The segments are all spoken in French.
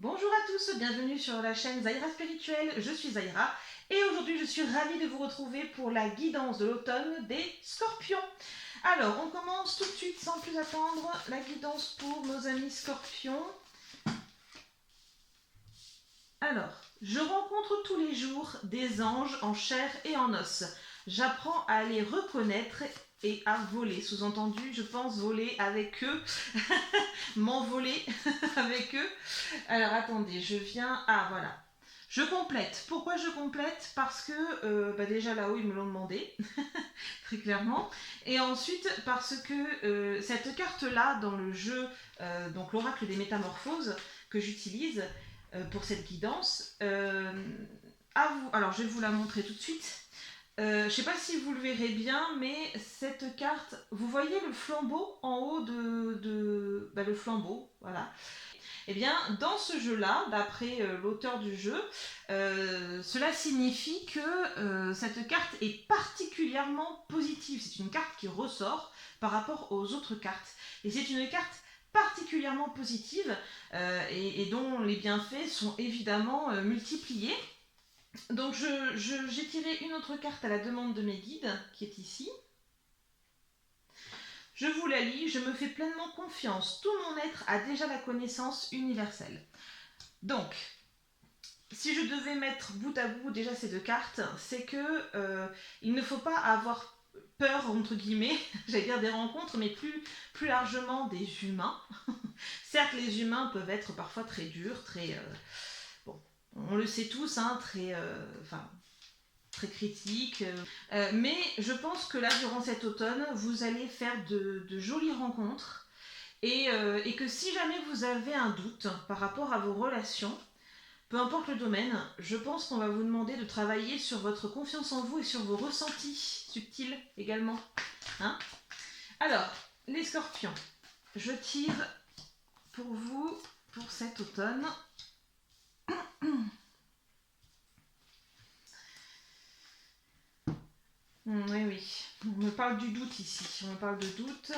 Bonjour à tous, bienvenue sur la chaîne Zaira Spirituelle, je suis Zaira et aujourd'hui je suis ravie de vous retrouver pour la guidance de l'automne des scorpions. Alors on commence tout de suite sans plus attendre la guidance pour nos amis scorpions. Alors, je rencontre tous les jours des anges en chair et en os. J'apprends à les reconnaître et à voler. Sous-entendu, je pense voler avec eux, m'envoler avec eux. Alors attendez, je viens... Ah voilà. Je complète. Pourquoi je complète? Parce que déjà là-haut ils me l'ont demandé, très clairement. Et ensuite parce que cette carte-là dans le jeu, donc l'oracle des métamorphoses que j'utilise pour cette guidance, alors je vais vous la montrer tout de suite. Je ne sais pas si vous le verrez bien, mais cette carte, vous voyez le flambeau en haut le flambeau, voilà. Eh bien, dans ce jeu-là, d'après l'auteur du jeu, cela signifie que cette carte est particulièrement positive. C'est une carte qui ressort par rapport aux autres cartes. Et c'est une carte particulièrement positive et dont les bienfaits sont évidemment multipliés. Donc j'ai tiré une autre carte à la demande de mes guides, qui est ici. Je vous la lis, je me fais pleinement confiance. Tout mon être a déjà la connaissance universelle. Donc, si je devais mettre bout à bout déjà ces deux cartes, c'est que il ne faut pas avoir peur, entre guillemets, j'allais dire des rencontres, mais plus largement des humains. Certes, les humains peuvent être parfois très durs, très... bon, on le sait tous, hein, très critique. Mais je pense que là, durant cet automne, vous allez faire de jolies rencontres et que si jamais vous avez un doute par rapport à vos relations, peu importe le domaine, je pense qu'on va vous demander de travailler sur votre confiance en vous et sur vos ressentis subtils également. Hein? Alors, les scorpions, je tire pour vous pour cet automne. Oui, oui. On me parle du doute ici. On me parle de doute,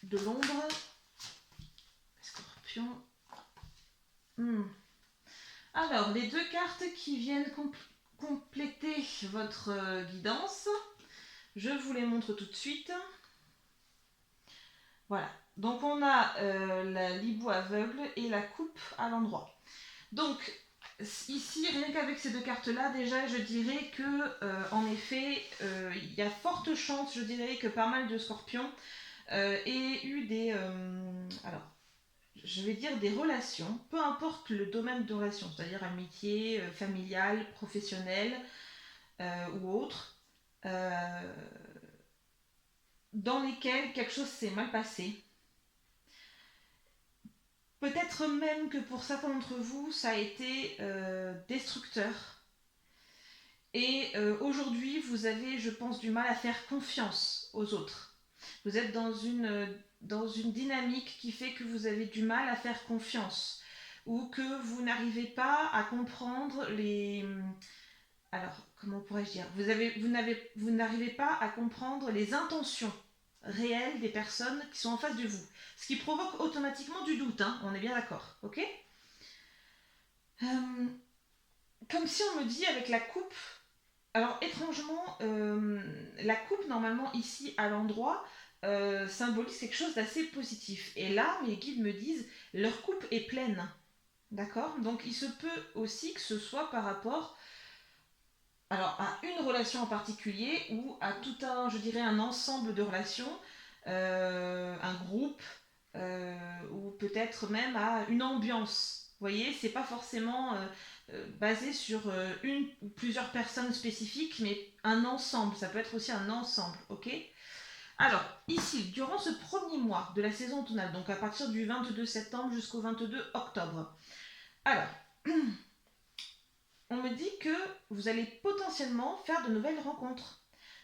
de l'ombre. Scorpion. Alors, les deux cartes qui viennent compléter votre guidance, je vous les montre tout de suite. Voilà. Donc, on a l'hibou aveugle et la coupe à l'endroit. Donc, ici, rien qu'avec ces deux cartes-là, déjà, je dirais que, en effet, il y a forte chance, je dirais, que pas mal de scorpions aient eu des... alors, je vais dire des relations, peu importe le domaine de relation, c'est-à-dire amitié, familiale, professionnelle ou autre, dans lesquelles quelque chose s'est mal passé. Peut-être même que pour certains d'entre vous, ça a été destructeur. Et aujourd'hui, vous avez, je pense, du mal à faire confiance aux autres. Vous êtes dans une dynamique qui fait que vous avez du mal à faire confiance ou que vous n'arrivez pas à comprendre les... Alors, comment pourrais-je dire? Vous n'arrivez pas à comprendre les intentions réelles des personnes qui sont en face de vous. Ce qui provoque automatiquement du doute, hein, on est bien d'accord, ok? Comme si on me dit avec la coupe... Alors, étrangement, la coupe, normalement, ici, à l'endroit, symbolise quelque chose d'assez positif. Et là, mes guides me disent, leur coupe est pleine. D'accord? Donc, il se peut aussi que ce soit par rapport à une relation en particulier ou à tout un, je dirais, un ensemble de relations, un groupe, ou peut-être même à une ambiance. Vous voyez, c'est pas forcément basé sur une ou plusieurs personnes spécifiques, mais un ensemble. Ça peut être aussi un ensemble, ok? Alors, ici, durant ce premier mois de la saison automnale, donc à partir du 22 septembre jusqu'au 22 octobre, alors, on me dit que vous allez potentiellement faire de nouvelles rencontres.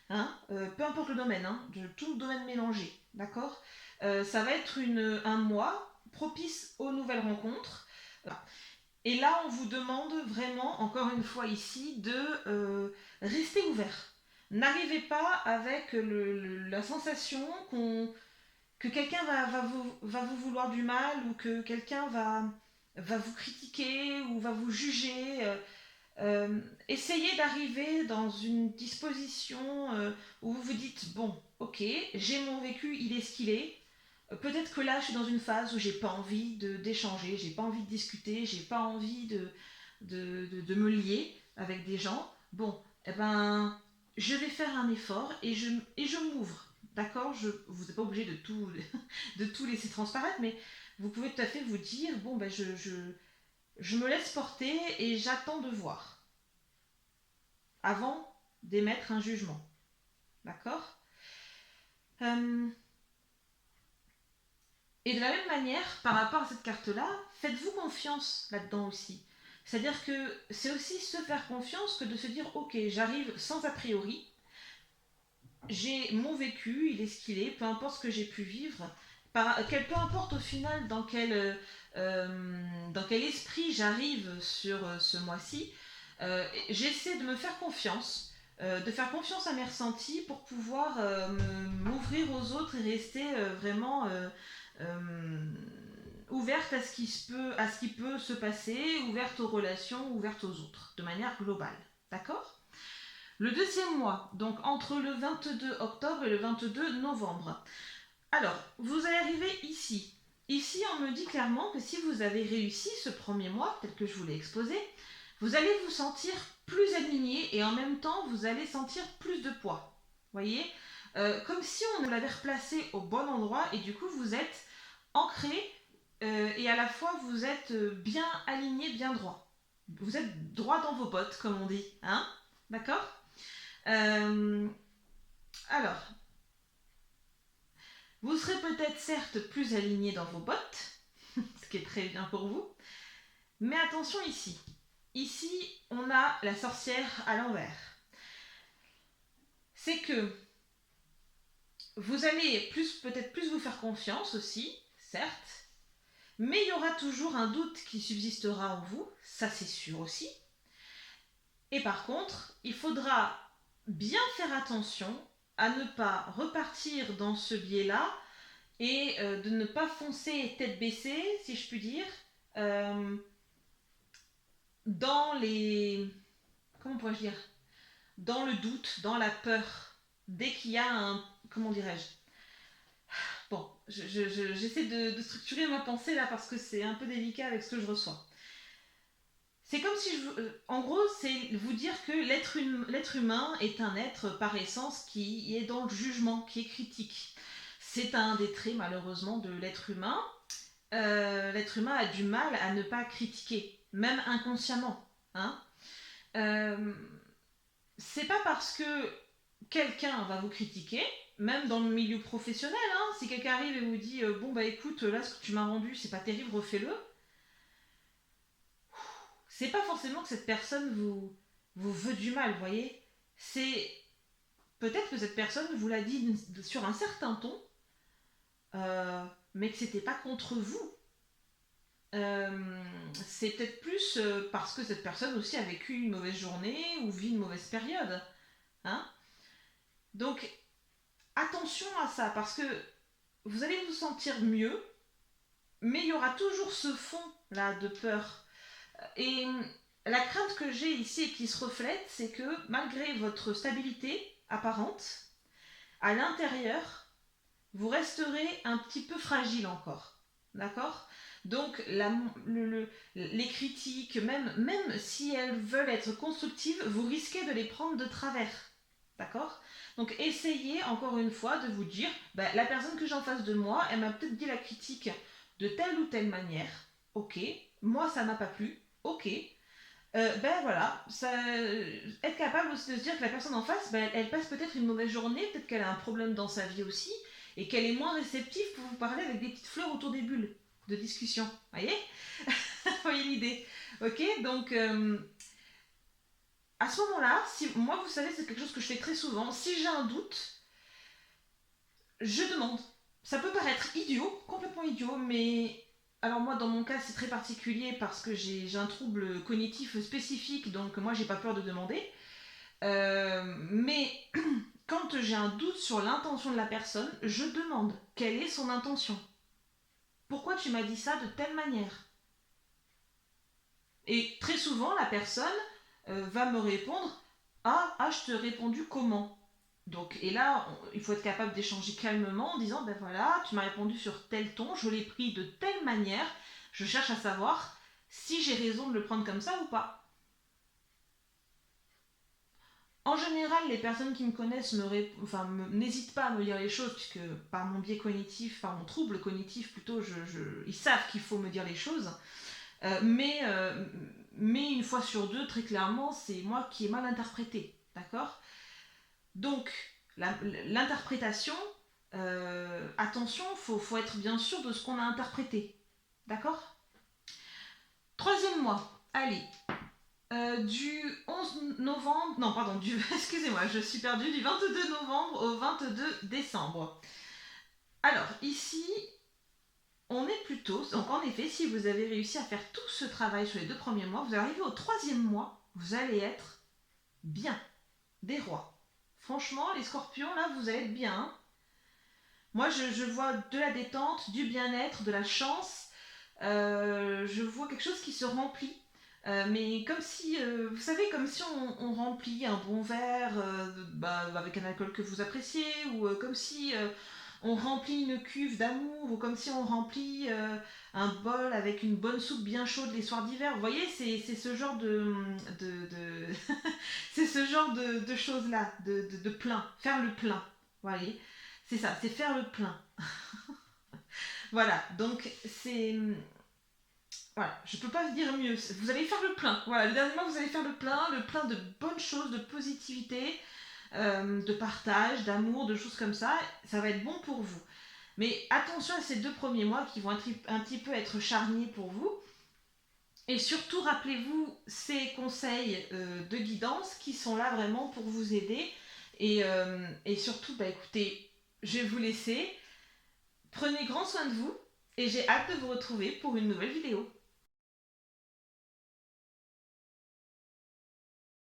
Hein, peu importe le domaine, hein, de tout le domaine mélangé, d'accord? Ça va être un mois propice aux nouvelles rencontres. Et là, on vous demande vraiment, encore une fois ici, de rester ouvert. N'arrivez pas avec la sensation que quelqu'un va vous vouloir du mal ou que quelqu'un va vous critiquer ou va vous juger. Essayez d'arriver dans une disposition où vous vous dites, bon, ok, j'ai mon vécu, il est ce qu'il est. Peut-être que là, je suis dans une phase où j'ai pas envie d'échanger, j'ai pas envie de discuter, j'ai pas envie de me lier avec des gens. Bon, eh ben, je vais faire un effort et je m'ouvre. D'accord, vous n'êtes pas obligé de tout, de tout laisser transparaître, mais vous pouvez tout à fait vous dire, bon, ben, je me laisse porter et j'attends de voir avant d'émettre un jugement. D'accord. Euh, Et de la même manière, par rapport à cette carte-là, faites-vous confiance là-dedans aussi. C'est-à-dire que c'est aussi se faire confiance que de se dire, ok, j'arrive sans a priori, j'ai mon vécu, il est ce qu'il est, peu importe ce que j'ai pu vivre, peu importe au final dans quel esprit j'arrive sur ce mois-ci, j'essaie de me faire confiance, de faire confiance à mes ressentis pour pouvoir m'ouvrir aux autres et rester vraiment ouverte à ce qui peut se passer, ouverte aux relations, ouverte aux autres, de manière globale. D'accord. Le deuxième mois, donc entre le 22 octobre et le 22 novembre. Alors, vous allez arriver ici. Ici, on me dit clairement que si vous avez réussi ce premier mois, tel que je vous l'ai exposé, vous allez vous sentir plus aligné et en même temps, vous allez sentir plus de poids. Voyez, comme si on l'avait replacé au bon endroit et du coup, vous êtes ancré et à la fois, vous êtes bien aligné, bien droit. Vous êtes droit dans vos bottes, comme on dit. Hein. D'accord. euh, alors, vous serez peut-être certes plus aligné dans vos bottes, ce qui est très bien pour vous, mais attention ici. Ici, on a la sorcière à l'envers. C'est que vous allez peut-être plus vous faire confiance aussi, certes, mais il y aura toujours un doute qui subsistera en vous, ça c'est sûr aussi. Et par contre, il faudra bien faire attention à ne pas repartir dans ce biais-là et de ne pas foncer tête baissée, si je puis dire, euh, dans les... Comment pourrais-je dire? Dans le doute, dans la peur, dès qu'il y a un... Comment dirais-je? Bon, j'essaie de structurer ma pensée là parce que c'est un peu délicat avec ce que je reçois. C'est comme si en gros, c'est vous dire que l'être humain est un être par essence qui est dans le jugement, qui est critique. C'est un des traits malheureusement de l'être humain. L'être humain a du mal à ne pas critiquer, même inconsciemment. Hein. Euh, c'est pas parce que quelqu'un va vous critiquer, même dans le milieu professionnel, hein, si quelqu'un arrive et vous dit bon bah écoute, là ce que tu m'as rendu c'est pas terrible, refais-le, c'est pas forcément que cette personne vous veut du mal, vous voyez. C'est peut-être que cette personne vous l'a dit sur un certain ton, mais que c'était pas contre vous. C'est peut-être plus parce que cette personne aussi a vécu une mauvaise journée ou vit une mauvaise période. Hein. Donc attention à ça, parce que vous allez vous sentir mieux, mais il y aura toujours ce fond là de peur. Et la crainte que j'ai ici et qui se reflète, c'est que malgré votre stabilité apparente, à l'intérieur, vous resterez un petit peu fragile encore. D'accord. Donc les critiques, même si elles veulent être constructives, vous risquez de les prendre de travers. D'accord. Donc essayez encore une fois de vous dire, bah, la personne que j'ai en face de moi, elle m'a peut-être dit la critique de telle ou telle manière. Ok, moi ça m'a pas plu. Ok, ben voilà, être capable aussi de se dire que la personne en face, ben, elle passe peut-être une mauvaise journée, peut-être qu'elle a un problème dans sa vie aussi, et qu'elle est moins réceptive pour vous parler avec des petites fleurs autour des bulles de discussion. Voyez. Voyez l'idée. Ok, donc à ce moment-là, si, moi vous savez, c'est quelque chose que je fais très souvent, si j'ai un doute, je demande. Ça peut paraître idiot, complètement idiot, mais alors moi dans mon cas c'est très particulier parce que j'ai un trouble cognitif spécifique, donc moi j'ai pas peur de demander. Mais quand j'ai un doute sur l'intention de la personne, je demande quelle est son intention. Pourquoi tu m'as dit ça de telle manière? Et très souvent, la personne va me répondre ah, je t'ai répondu comment? Donc, et là, il faut être capable d'échanger calmement en disant ben voilà, tu m'as répondu sur tel ton, je l'ai pris de telle manière, je cherche à savoir si j'ai raison de le prendre comme ça ou pas. En général, les personnes qui me connaissent n'hésitent pas à me dire les choses, puisque par mon biais cognitif, par mon trouble cognitif plutôt, ils savent qu'il faut me dire les choses. Mais une fois sur deux, très clairement, c'est moi qui ai mal interprété. D'accord? Donc, l'interprétation, attention, faut être bien sûr de ce qu'on a interprété. D'accord? Troisième mois, allez. Du 11 novembre, non pardon, excusez-moi, je suis perdue, du 22 novembre au 22 décembre. Alors, ici, on est plutôt, donc en effet, si vous avez réussi à faire tout ce travail sur les 2 premiers mois, vous arrivez au 3e mois, vous allez être bien, des rois. Franchement, les scorpions, là, vous allez être bien. Hein. Moi, je vois de la détente, du bien-être, de la chance. Je vois quelque chose qui se remplit. Mais comme si, vous savez, comme si on remplit un bon verre avec un alcool que vous appréciez, ou comme si on remplit une cuve d'amour, ou comme si on remplit un bol avec une bonne soupe bien chaude les soirs d'hiver. Vous voyez, c'est ce genre de c'est ce genre de choses-là, de plein, faire le plein. Vous voyez, c'est ça, c'est faire le plein. Voilà, donc c'est voilà, je peux pas dire mieux. Vous allez faire le plein. Voilà, le dernier mois, vous allez faire le plein de bonnes choses, de positivité, de partage, d'amour, de choses comme ça. Ça va être bon pour vous. Mais attention à ces 2 premiers mois qui vont un petit peu être charniers pour vous. Et surtout, rappelez-vous ces conseils de guidance qui sont là vraiment pour vous aider. Et surtout, écoutez, je vais vous laisser. Prenez grand soin de vous et j'ai hâte de vous retrouver pour une nouvelle vidéo.